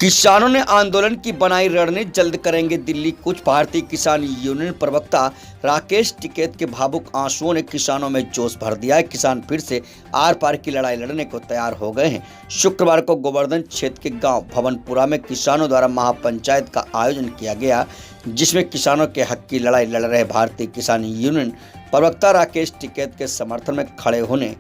किसानों ने आंदोलन की बनाई रणनीति, जल्द करेंगे दिल्ली कूच। भारतीय किसान यूनियन प्रवक्ता राकेश टिकैत के भावुक आंसुओं ने किसानों में जोश भर दिया है। किसान फिर से आर पार की लड़ाई लड़ने को तैयार हो गए हैं। शुक्रवार को गोवर्धन क्षेत्र के गांव भवनपुरा में किसानों द्वारा महापंचायत का आयोजन किया गया, जिसमें किसानों के हक की लड़ाई लड़ रहे भारतीय किसान यूनियन प्रवक्ता राकेश टिकैत के समर्थन में खड़े होने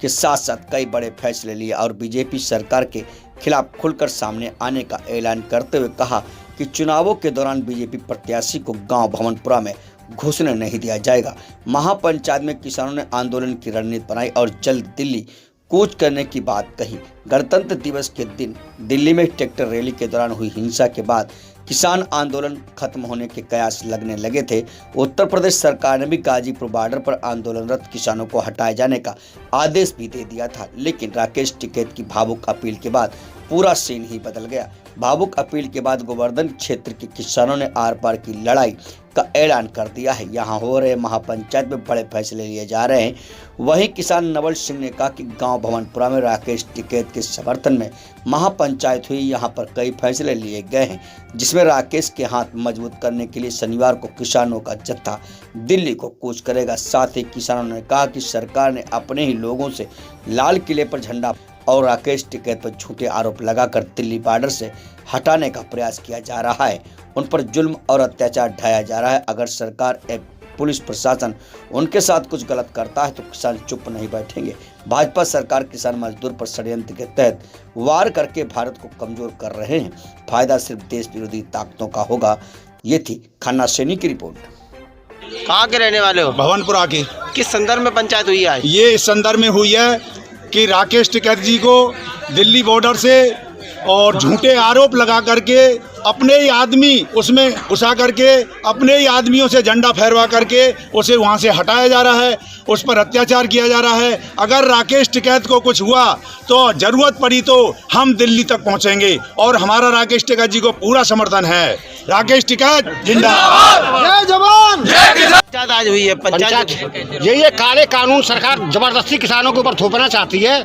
के साथ साथ कई बड़े फैसले लिए और बीजेपी सरकार के खिलाफ खुलकर सामने आने का ऐलान करते हुए कहा कि चुनावों के दौरान बीजेपी प्रत्याशी को गांव भवनपुरा में घुसने नहीं दिया जाएगा। महापंचायत में किसानों ने आंदोलन की रणनीति बनाई और जल्द दिल्ली कूच करने की बात कही। गणतंत्र दिवस के दिन दिल्ली में ट्रैक्टर रैली के दौरान हुई हिंसा के बाद किसान आंदोलन खत्म होने के कयास लगने लगे थे। उत्तर प्रदेश सरकार ने भी गाजीपुर बॉर्डर पर आंदोलनरत किसानों को हटाए जाने का आदेश भी दे दिया था, लेकिन राकेश टिकैत की भावुक अपील के बाद पूरा सीन ही बदल गया। भावुक अपील के बाद गोवर्धन क्षेत्र के किसानों ने आर पार की लड़ाई का ऐलान कर दिया है। यहां हो रहे महापंचायत में बड़े फैसले लिए जा रहे हैं। वहीं किसान नवल सिंह ने कहा कि गांव भवनपुरा में राकेश टिकैत के समर्थन में महापंचायत हुई। यहां पर कई फैसले लिए गए हैं, जिसमें राकेश के हाथ मजबूत करने के लिए शनिवार को किसानों का जत्था दिल्ली को कूच करेगा। साथ ही किसानों ने कहा कि सरकार ने अपने ही लोगों से लाल किले पर झंडा और राकेश टिकैत पर झूठे आरोप लगाकर दिल्ली बॉर्डर से हटाने का प्रयास किया जा रहा है। उन पर जुल्म और अत्याचार ढाया जा रहा है। अगर सरकार पुलिस प्रशासन उनके साथ कुछ गलत करता है तो किसान चुप नहीं बैठेंगे। भाजपा सरकार किसान मजदूर पर षड्यंत्र के तहत वार करके भारत को कमजोर कर रहे हैं। फायदा सिर्फ देश विरोधी ताकतों का होगा। ये थी खन्ना सैनी की रिपोर्ट। कहाँ के रहने वाले हो? भवनपुरा की। किस संदर्भ में पंचायत हुई है? ये इस संदर्भ में हुई है कि राकेश टिकैत जी को दिल्ली बॉर्डर से और झूठे आरोप लगा करके अपने ही आदमी उसमें घुसा करके अपने ही आदमियों से झंडा फहरवा करके उसे वहां से हटाया जा रहा है, उस पर अत्याचार किया जा रहा है। अगर राकेश टिकैत को कुछ हुआ तो जरूरत पड़ी तो हम दिल्ली तक पहुंचेंगे और हमारा राकेश टिकैत जी को पूरा समर्थन है। राकेश टिकैत जिंदाबाद, जय जवान, जय किसान। पंचायत आज हुई है। पंचायत ये काले कानून सरकार जबरदस्ती किसानों के ऊपर थोपना चाहती है।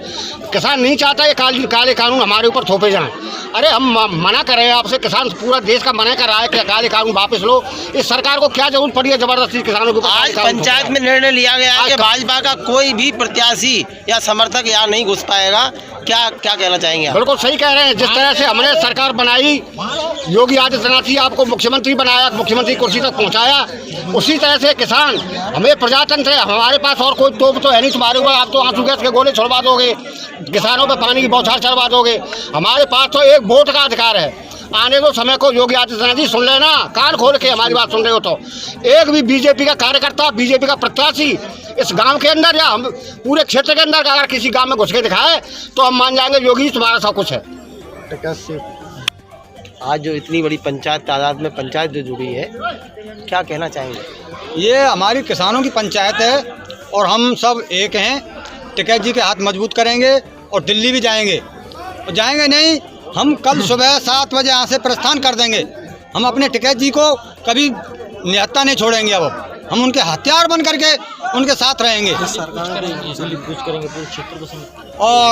किसान नहीं चाहता ये काले कानून हमारे ऊपर थोपे जाएं। अरे हम मना कर रहे हैं आपसे, किसान पूरा देश का मना कर रहा है कि काले कानून वापस लो। इस सरकार को क्या जरूरत पड़ी है जबरदस्ती किसानों के ऊपर? आज पंचायत में निर्णय लिया गया है कि भाजपा का कोई भी प्रत्याशी या समर्थक यहाँ नहीं घुस पाएगा। क्या कहना चाहेंगे आप? बिल्कुल सही कह रहे हैं। जिस तरह से हमने सरकार बनाई, योगी आदित्यनाथ जी आपको मुख्यमंत्री बनाया, मुख्यमंत्री कुर्सी तक पहुंचाया, उसी तरह से किसान हमें प्रजातंत्र है। हमारे पास और कोई तोप तो है नहीं तुम्हारे ऊपर। आप तो आंसू गैस के गोले छोड़वा दोगे, किसानों पर पानी की बौछार चढ़वा दोगे। हमारे पास तो एक वोट का अधिकार है। आने दो समय को। योगी आदित्यनाथ जी सुन लेना, कान खोल के हमारी बात सुन रहे हो तो। एक भी बीजेपी का कार्यकर्ता, बीजेपी का प्रत्याशी इस गांव के अंदर या हम पूरे क्षेत्र के अंदर अगर किसी गांव में घुस के दिखाए तो हम मान जाएंगे योगी तुम्हारा सब कुछ है। आज जो इतनी बड़ी पंचायत तादाद में पंचायत जो जुड़ी है, क्या कहना चाहेंगे? ये हमारी किसानों की पंचायत है और हम सब एक हैं। टिकैत जी के हाथ मजबूत करेंगे और दिल्ली भी जाएंगे। और जाएंगे नहीं, हम कल सुबह 7 बजे यहाँ से प्रस्थान कर देंगे। हम अपने टिकैत जी को कभी निहत्था नहीं छोड़ेंगे। अब हम उनके हथियार बन करके उनके साथ रहेंगे और